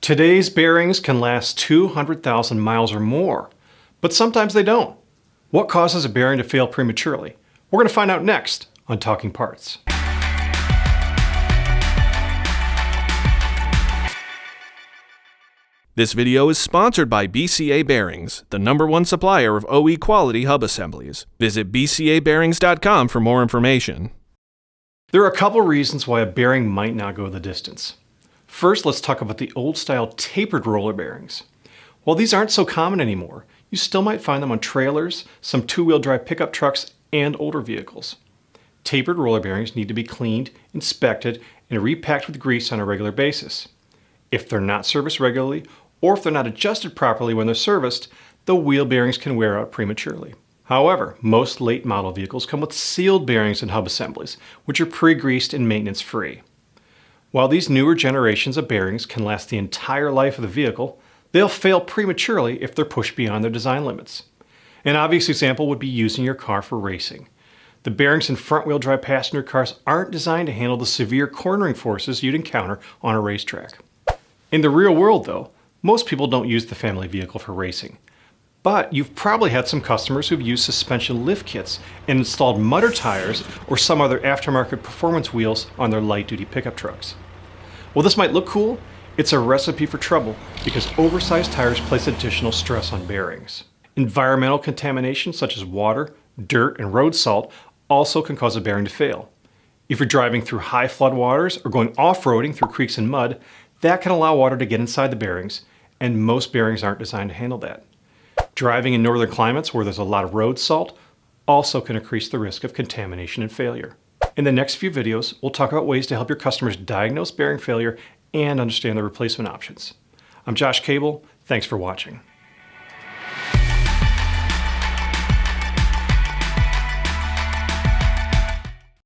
Today's bearings can last 200,000 miles or more, but sometimes they don't. What causes a bearing to fail prematurely? We're going to find out next on Talking Parts. This video is sponsored by BCA Bearings, the #1 supplier of OE quality hub assemblies. Visit bcabearings.com for more information. There are a couple reasons why a bearing might not go the distance. First, let's talk about the old-style tapered roller bearings. While these aren't so common anymore, you still might find them on trailers, some two-wheel drive pickup trucks, and older vehicles. Tapered roller bearings need to be cleaned, inspected, and repacked with grease on a regular basis. If they're not serviced regularly, or if they're not adjusted properly when they're serviced, the wheel bearings can wear out prematurely. However, most late model vehicles come with sealed bearings and hub assemblies, which are pre-greased and maintenance-free. While these newer generations of bearings can last the entire life of the vehicle, they'll fail prematurely if they're pushed beyond their design limits. An obvious example would be using your car for racing. The bearings in front-wheel drive passenger cars aren't designed to handle the severe cornering forces you'd encounter on a racetrack. In the real world, though, most people don't use the family vehicle for racing. But you've probably had some customers who've used suspension lift kits and installed mudder tires or some other aftermarket performance wheels on their light-duty pickup trucks. While this might look cool, it's a recipe for trouble because oversized tires place additional stress on bearings. Environmental contamination such as water, dirt, and road salt also can cause a bearing to fail. If you're driving through high flood waters or going off-roading through creeks and mud, that can allow water to get inside the bearings, and most bearings aren't designed to handle that. Driving in northern climates where there's a lot of road salt also can increase the risk of contamination and failure. In the next few videos, we'll talk about ways to help your customers diagnose bearing failure and understand the replacement options. I'm Josh Cable. Thanks for watching.